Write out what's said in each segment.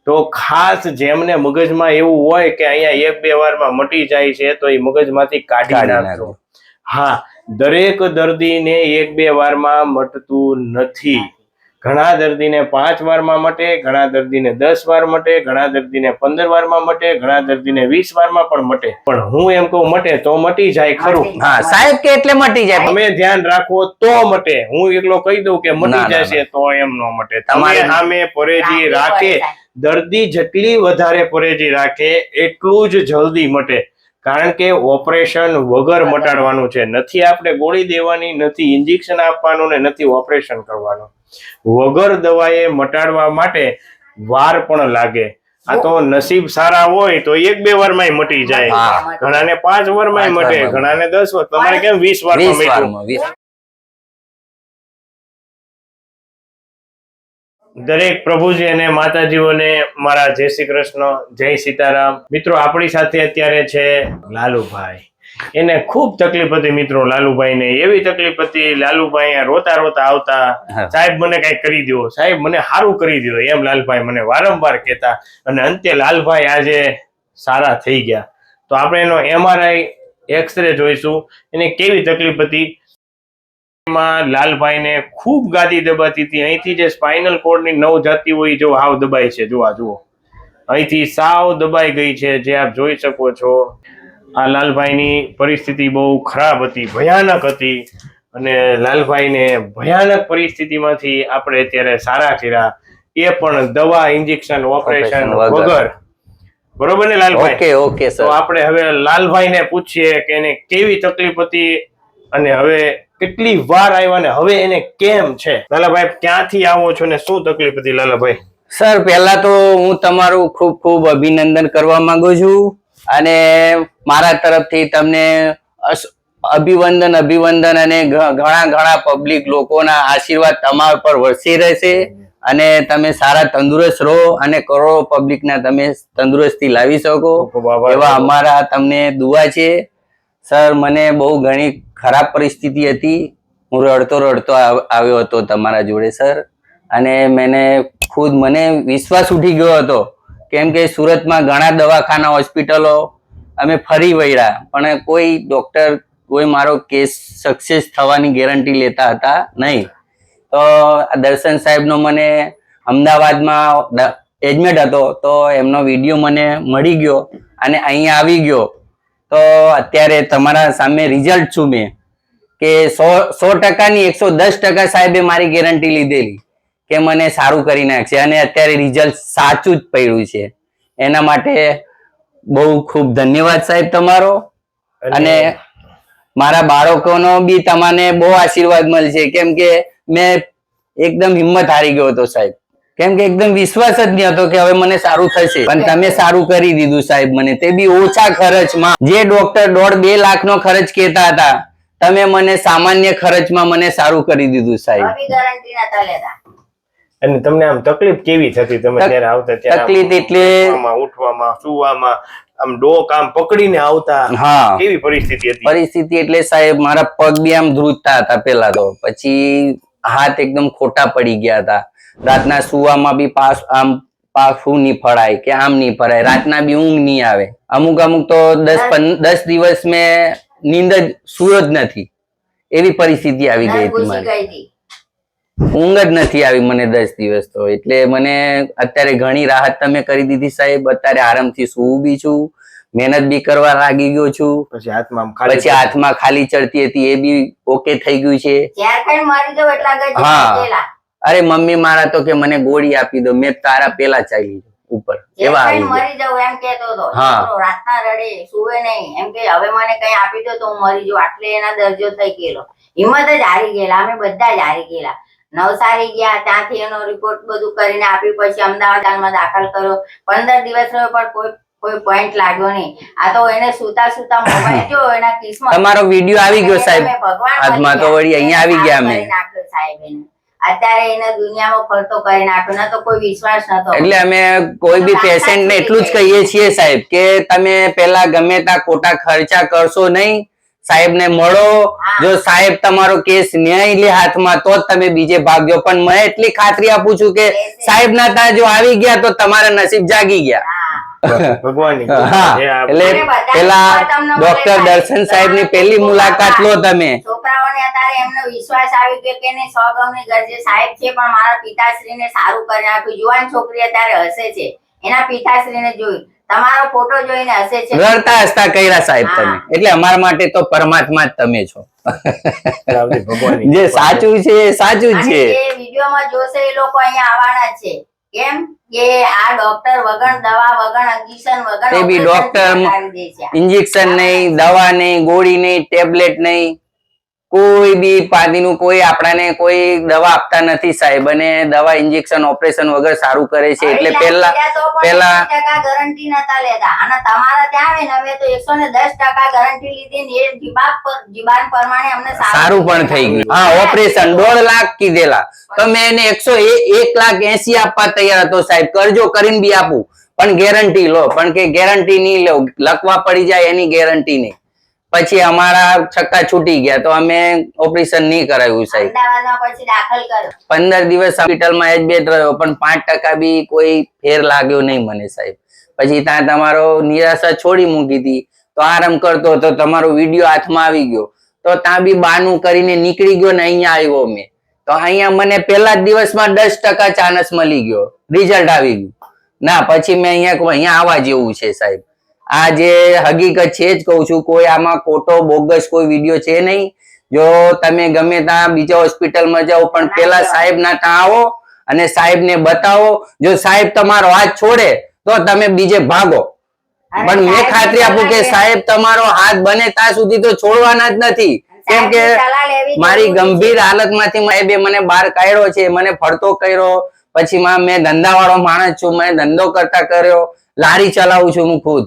તો ખાસ જેમને મગજમાં એવું હોય કે અહીંયા 1-2 વારમાં મટી જાય છે તો એ મગજમાંથી કાઢી નાખજો. હા, દરેક દર્દીને 1-2 વારમાં મટતું નથી. ઘણા દર્દીને 5 વારમાં મટે, ઘણા દર્દીને 10 વાર મટે, ઘણા દર્દીને 15 વારમાં મટે, ઘણા દર્દીને 20 વારમાં પણ મટે. પણ હું એમ કહું મટે તો મટી જાય ખરું. હા સાહેબ કે એટલે મટી જાય. તમે ધ્યાન રાખો તો મટે. હું એકલો કહી દઉં કે મટી જશે તો એમ ન મટે. તમારે સામે પરેજી રાખે, દર્દી જેટલી વધારે પરેજી રાખે એટલું જ જલ્દી મટે. કારણ કે ઓપરેશન વગર મટાડવાનું છે. નથી આપણે ગોળી દેવાની, નથી ઇન્જેક્શન આપવાનું ને નથી ઓપરેશન કરવાનું. વગર દવાએ મટાડવા માટે વાર પણ લાગે. આ તો નસીબ સારા હોય તો 1-2 વારમાં મટી જાય, ઘણાને 5 વારમાં મટે, ઘણાને 10 વાર. તમારે કેમ 20 વારમાં મટ્યું? દરેક પ્રભુજી અને માતાજીઓને મારા જય શ્રી કૃષ્ણ, જય સીતારામ. મિત્રો, આપણી સાથે અત્યારે છે લાલુભાઈ. એને ખૂબ તકલીફ હતી મિત્રો. લાલુભાઈને એવી તકલીફ હતી, લાલુભાઈ રોતા રોતા આવતા, સાહેબ મને કઈ કરી દો, સાહેબ મને સારું કરી દો, એમ લાલભાઈ મને વારંવાર કહેતા. અને અંતે લાલભાઈ આજે સારા થઈ ગયા. તો આપણે એનો MRI એક્સરે જોઈશું, એને કેવી તકલીફ હતી. લાલભાઈને ખૂબ ગાદી દબાતી હતી. અહીંથી જે સ્પાઇનલ કોર્ડની નવ જાતી હોય જો હાવ દબાઈ છે. જુઓ અહીંથી સાવ દબાઈ ગઈ છે, જે આપ જોઈ શકો છો. આ લાલભાઈની પરિસ્થિતિ બહુ ખરાબ હતી, ભયાનક હતી. અને લાલભાઈને ભયાનક પરિસ્થિતિમાંથી આપણે અત્યારે સારા કર્યા, એ પણ દવા, ઇન્જેક્શન, ઓપરેશન વગર. બરોબર ને લાલભાઈ? Okay sir. તો આપણે હવે લાલભાઈને પૂછીએ કે એને કેવી તકલીફ હતી અને હવે કેટલી વાર આવ્યા ને હવે એને કેમ છે. લાલાભાઈ, ક્યાંથી આવો છો ને શું તકલીફ હતી લાલાભાઈ? સર, પહેલા તો હું તમારું ખૂબ ખૂબ અભિનંદન કરવા માંગુ છું અને મારા તરફથી તમને અભિવંદન અને ઘણા પબ્લિક લોકોના આશીર્વાદ તમારા પર વરસી રહેશે અને તમે સારા તંદુરસ્ત રહો અને કરોડો પબ્લિકના તમે તંદુરસ્તી લાવી શકો એવા અમારા તમને દુઆ છે. સર, મને બહુ ઘણી ખરાબ પરિસ્થિતિ હતી. હું રડતો આવ્યો હતો તમારા જોડે સર. અને મને વિશ્વાસ ઉઠી ગયો હતો, કેમ કે સુરતમાં ઘણા દવાખાના, હોસ્પિટલો અમે ફરી વળ્યા, પણ કોઈ ડોક્ટર કોઈ મારો કેસ સક્સેસ થવાની ગેરંટી લેતા હતા નહીં. તો દર્શન સાહેબનો મને અમદાવાદમાં એડમિટ હતો તો એમનો વિડીયો મને મળી ગયો અને અહીંયા આવી ગયો. તો અત્યારે તમારા સામે રિઝલ્ટ છું મેં કે 100%ની 110% સાહેબે મારી ગેરંટી લીધેલી કે મને સારું કરી નાખશે અને અત્યારે રિઝલ્ટ સાચું જ પડ્યું છે. એના માટે બહુ ખૂબ ધન્યવાદ સાહેબ તમારો. અને મારા બાળકોનો બી તમને બહુ આશીર્વાદ મળશે, કેમ કે મેં એકદમ હિંમત હારી ગયો હતો સાહેબ, કેમ કે એકદમ વિશ્વાસ જ નહીં હતો કે હવે મને સારું થશે. પણ તમે સારું કરી દીધું સાહેબ મને, તે બી ઓછા ખર્ચમાં. જે ડોક્ટર 1.5-2 લાખનો ખર્ચ કહેતા હતા, તમે મને સામાન્ય ખર્ચમાં મને સારું કરી દીધું સાહેબ. અને તમને આમ તકલીફ કેવી થતી તમે ત્યારે આવતા? તકલીફ એટલે ઉઠવામાં, સુવામાં, આમ ડોક આમ પકડીને આવતા? હા. કેવી પરિસ્થિતિ હતી? પરિસ્થિતિ એટલે સાહેબ મારા પગ બી આમ ધ્રુજતા હતા પેલા તો, પછી હાથ એકદમ ખોટા પડી ગયા હતા. રાતના સુવામાં બી પાછું નહીં ફળાય કે આમ નહીં ફળાય, રાતના બી ઊંઘ નહીં આવે. અમુક તો 10 દિવસ મેં નીંદ જ સુર જ નથી, એવી પરિસ્થિતિ આવી ગઈ હતી મારી. ઊંઘ જ નથી આવી મને 10 દિવસ તો. એટલે મને અત્યારે ઘણી રાહત તમે કરી દીધી સાહેબ. અત્યારે આરામથી સૂવું બી છું, મહેનત બી કરવા લાગી ગયો છું. પછી હાથમાં ખાલી ચડતી હતી એ બી ઓકે થઈ ગયું છે. હા, અરે મમ્મી મારા તો કે મને ગોળી આપી દો, મેં તારા પેલા ચાલી ઉપર એવા આવી મરી જાવ એમ કેતો હતો. રાતના રડે, સુવે નહીં, એમ કે હવે મને કઈ આપી દો તો હું મરી જાઉં, આટલે એના દર્જો થઈ ગયેલો. હિંમત જ હારી ગયેલા, અમે બધા જ હારી ગયેલા. નવસારી ગયા, ત્યાંથી એનો રિપોર્ટ બધું કરીને આપી, પછી અમદાવાદમાં દાખલ કર્યો. 15 દિવસ રહ્યો પણ કોઈ પોઈન્ટ લાગ્યો નહીં. આ તો એને સુતા મોબાઈલ જો એના કિસ્મત. તમારો વિડિયો આવી ગયો સાહેબ હાથમાં, તો વળી અહીંયા આવી ગયા અમે. સાહેબ એને અત્યારે એને દુનિયામાં ફરતો કરી નાખ્યો, ના તો કોઈ વિશ્વાસ નતો. એટલે અમે કોઈ બી પેશન્ટ ને એટલું જ કહીએ છીએ સાહેબ કે તમે પેલા ગમે ત્યાં ખોટા ખર્ચા કરશો નહીં, સાહેબને મળો. જો સાહેબ તમારો કેસ ન્યાય લે હાથમાં તો જ તમે બીજે ભાગજો, પણ મેં એટલી ખાતરી આપું છું કે સાહેબ ના ત્યાં જો આવી ગયા તો તમારા નસીબ જાગી ગયા. ભગવાનની હા, એટલે પેલા ડોક્ટર દર્શન સાહેબ ની પહેલી મુલાકાત લો તમે. છોકરાઓને અત્યારે એમનો વિશ્વાસ આવી ગયો કે નહીં, 100 ગમની ગરજે સાહેબ છે પણ મારા પિતાશ્રીને સારું કરી નાખ્યું. જુવાન છોકરી અત્યારે હસે છે, એના પિતાશ્રીને જોઈ, તમારો ફોટો જોઈને હસે છે. રડતા હસતા કર્યા સાહેબ તમે, એટલે અમારા માટે તો પરમાત્મા જ તમે છો. જે સાચું છે એ સાચું જ છે. જે વિડીયોમાં જોશે એ લોકો અહીંયા આવવાના છે. કેમ કે આ ડોક્ટર વગર દવા વગર ઇન્જેક્શન વગર એ બી ડોક્ટર ઇન્જેક્શન નહીં, દવા નહીં, ગોળી નહીં, ટેબ્લેટ નહીં, કોઈ બી પાદીનું કોઈ આપણાને કોઈ દવા આપતા નથી સાહેબ. અને દવા ઇન્જેક્શન ઓપરેશન વગર સારું કરે છે. એટલે પહેલા ગેરંટી નતા લેતા, અને તમારા ત્યાં આવે ને હવે તો 110% ગેરંટી લીધી ને એ જીબાન પ્રમાણે અમને સારું પણ થઈ ગયું. હા, ઓપરેશન 1.5 લાખ કીધેલા તો મેં એને 1,80,00,0 આપવા તૈયાર હતો સાહેબ. કરજો, કરીને બી આપું, પણ ગેરંટી લો. પણ કે ગેરંટી નહીં લો, લખવા પડી જાય એની ગેરંટી નહીં. પછી અમારા છક્કા છૂટી ગયા તો અમે ઓપરેશન નહીં કરાવ્યું સાહેબ. અમદાવાદમાં પછી દાખલ કર્યો. 15 દિવસ હોસ્પિટલમાં એડમિટ રહ્યો, પણ 5% બી કોઈ ફેર લાગ્યો નહીં મને સાહેબ. પછી ત્યાં તમારો નિરાશા છોડી મૂકી હતી, તો આરામ કરતો હતો, તમારો વિડીયો હાથમાં આવી ગયો તો ત્યાં બી બાનું કરીને નીકળી ગયો ને અહીંયા આવ્યો મેં. તો અહીંયા મને પહેલા જ દિવસમાં 10% ચાન્સ મળી ગયો, રિઝલ્ટ આવી ગયું. ના, પછી મેં અહીંયા આવવા જેવું છે સાહેબ. આ જે હકીકત છે જ કહું છું, કોઈ આમાં ખોટો બોગસ કોઈ વિડીયો છે નહીં. જો તમે ગમે ત્યાં બીજા હોસ્પિટલમાં જાઓ પણ પેલા સાહેબ ના ત્યાં આવો અને સાહેબ ને બતાવો. જો સાહેબ તમારો હાથ છોડે તો તમે બીજે ભાગો, પણ મેં ખાતરી આપું કે સાહેબ તમારો હાથ બને ત્યાં સુધી તો છોડવાના જ નથી. કેમ કે મારી ગંભીર હાલતમાંથી સાહેબે મને બહાર કાઢ્યો છે, મને ફરતો કર્યો. પછી મેં ધંધાવાળો માણસ છું, મેં ધંધો કરતા કર્યો, લારી ચલાવું છું હું ખુદ,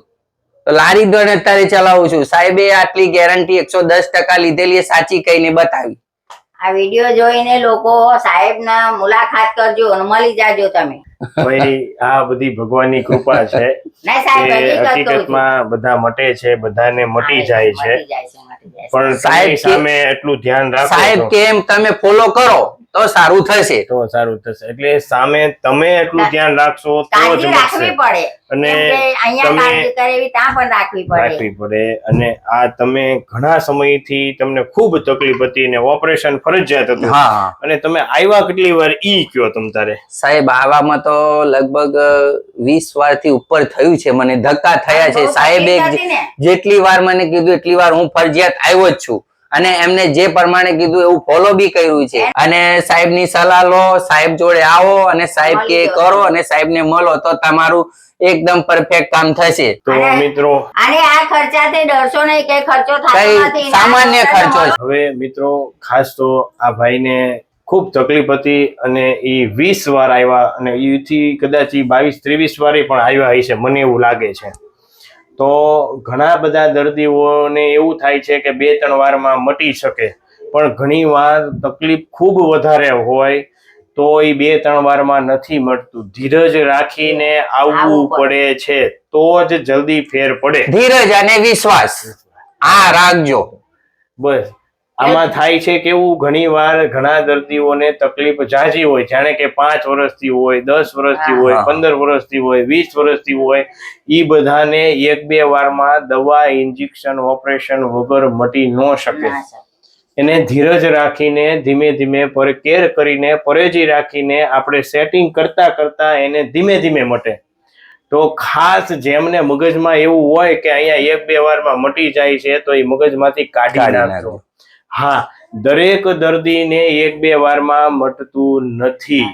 તો લારી દોડ અત્યારે ચલાવું છું. સાહેબે આટલી ગેરંટી 110% લીધેલી સાચી કહીને બતાવી. આ વિડીયો જોઈને લોકો સાહેબના મુલાકાત કરજો અને મળી જાજો તમે. ભાઈ આ બધી ભગવાનની કૃપા છે. હકીકતમાં બધા મટે છે, બધાને મટી જાય છે, પણ સાહેબ સામે એટલું ધ્યાન રાખો સાહેબ કેમ તમે ફોલો કરો તો સારું થશે, તો સારું થશે. એટલે સામે તમે એટલું ધ્યાન રાખશો તો જ મળશે. અને રાખવી પડે. અને આ તમે ઘણા સમયથી તમને ખૂબ તકલીફ હતી ને ઓપરેશન ફરજિયાત હતું, અને તમે આવ્યા કેટલી વાર ઈ કયો તમ તારે? સાહેબ આવામાં તો લગભગ 20 વાર થી ઉપર થયું છે, મને ધક્કા થયા છે સાહેબે. જેટલી વાર મને કીધું એટલી વાર હું ફરજિયાત આવ્યો જ છું, અને એમને જે પ્રમાણે કીધું એવું ફોલો બી કર્યું છે. અને સાહેબ ની સલાહ લો, સાહેબ જોડે આવો અને સાહેબ કે કરો અને સાહેબ ને મળો તો તમારું એકદમ પરફેક્ટ કામ થશે. તો મિત્રો અને આ ખર્ચાથી ડરશો નહીં કે ખર્ચો થતો નથી, સામાન્ય ખર્ચો. હવે મિત્રો ખાસ તો આ ભાઈને ખૂબ તકલીફ હતી અને એ 20 વાર આવ્યા, અને એથી કદાચ 22-23 વારે પણ આવ્યા હશે મને એવું લાગે છે. તો ઘણા બધા દર્દીઓને એવું થાય છે કે 2-3 વારમાં મટી શકે, પણ ઘણી વાર તકલીફ ખૂબ વધારે હોય તો એ 2-3 વારમાં નથી મટતું. ધીરજ રાખીને આવવું પડે છે તો જ જલ્દી ફેર પડે. ધીરજ અને વિશ્વાસ આ રાખજો બસ. આમાં થાય છે કેવું, ઘણી વાર ઘણા દર્દીઓને તકલીફ ઝાઝી હોય, જાણે કે 5 વર્ષથી હોય, 10 વર્ષથી હોય, 15 વર્ષથી હોય, 20 વર્ષથી હોય. ઈ બધાને 1-2 વારમાં દવા, ઇન્જેક્શન, ઓપરેશન વગર મટી ન શકે. એને ધીરજ રાખીને ધીમે ધીમે કેર કરીને પરેજી રાખીને આપણે સેટિંગ કરતા કરતા એને ધીમે ધીમે મટે. તો ખાસ જેમને મગજમાં એવું હોય કે અહીંયા 1-2 વારમાં મટી જાય છે તો એ મગજમાંથી કાઢી નાખજો. હા, દરેક દર્દીને 1-2 વારમાં મટતું નથી.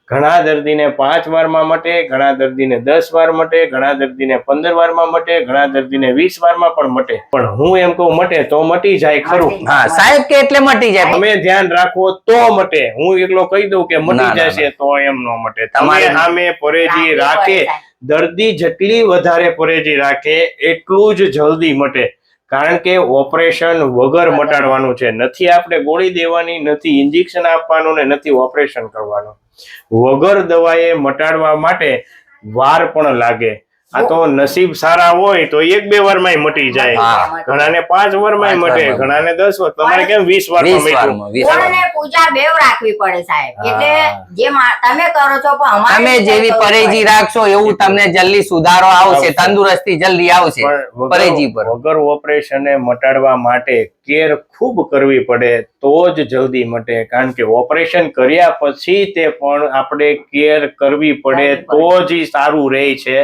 ઘણા દર્દીને 5 વારમાં મટે, ઘણા દર્દીને 10 વાર મટે, ઘણા દર્દીને 15 વારમાં મટે, ઘણા દર્દીને 20 વારમાં પણ મટે. પણ હું એમ કહું મટે તો મટી જાય ખરું. હા સાહેબ કે એટલે મટી જાય. તમે ધ્યાન રાખો તો મટે. હું એકલો કહી દઉં કે મટી જશે તો એમ ન મટે. તમારે સામે પરેજી રાખે, દર્દી જેટલી વધારે પરેજી રાખે એટલું જ જલ્દી મટે. કારણ કે ઓપરેશન વગર મટાડવાનું છે. નથી આપણે ગોળી દેવાની, નથી ઇન્જેક્શન આપવાનું ને નથી ઓપરેશન કરવાનું. વગર દવાએ મટાડવા માટે વાર પણ લાગે. આ તો નસીબ સારા હોય તો 1-2 વારમાં મટી જાય, હા. ઘણાને 5 વારમાં 5 મટે, વારમાં. ઘણાને 10 વાર, તમારે કેમ 20 વારમાં 20 મટ્યું? વારમાં, 20 ગુણ વારમાં. અને પૂજા બેવ રાખવી પડે સાહેબ. હા. એટલે જે તમે કરો છો પણ અમારે તમે બી જેવી કરવું પરેજી પડે. રાખશો એવું તમને જલ્દી સુધારો આવશે, આવશે. તંદુરસ્તી જલ્દી આવશે પણ પરેજી પર. વગર ઓપરેશને મટાડવા માટે કેર ખૂબ કરવી પડે તો જ જલ્દી મટે, કારણ કે ઓપરેશન કર્યા પછી તે પણ આપણે કેર કરવી પડે તો જ ઈ સારું રહે છે.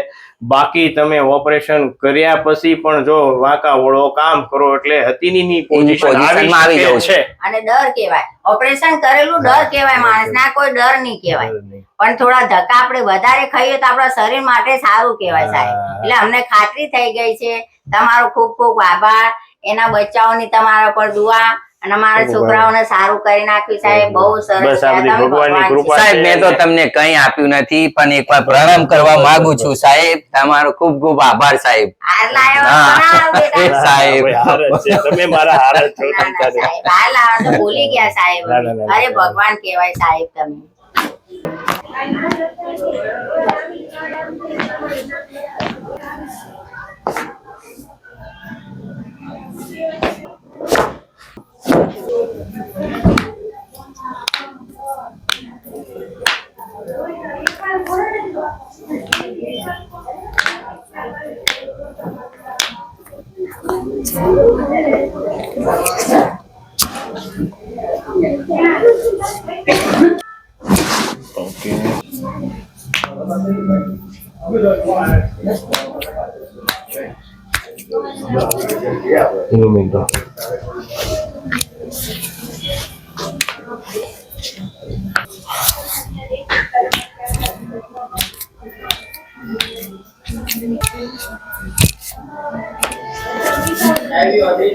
બાકી તમે ઓપરેશન કર્યા પછી પણ જો વાંકા વળો કામ કરો એટલે હતીની પોઝિશન પોઝિશનમાં આવી આવી જવું શકે છે. અને ડર કહેવાય, ઓપરેશન કરેલું ડર કહેવાય માણસ ના, કોઈ ડર નહીં કહેવાય. પણ થોડા ધક્કા આપણે વધારે ખાઈએ તો આપણા શરીર માટે સારું કહેવાય સાહેબ. હા. એટલે અમને ખાતરી થઈ ગઈ છે. તમારો ખૂબ ખૂબ આભાર. એના બચ્ચાઓની તમારા પર દુઆ અને મારા છોકરાઓને સારું કરી નાખ્યું સાહેબ. બહુ સરસ બસ આ બધી તમે ભગવાનની ભગવાન કૃપા છે. સાહેબ મેં તો તમને કઈ આપ્યું નથી, પણ એકવાર પ્રણામ કરવા માંગુ છું સાહેબ. તમારો ખૂબ ખૂબ આભાર સાહેબ. હાર લાયો હા. બનાવ બેટા. સાહેબ. ભાઈ, હાર જ છે. તમે મારા હાર જ છો. ના, ના, સાહેબ. હાર લાવવાનું તો ભૂલી ગયા સાહેબ. ના, ના, ના, અરે ના. ભગવાન કહેવાય સાહેબ તમે. એનું મેં તો. આવી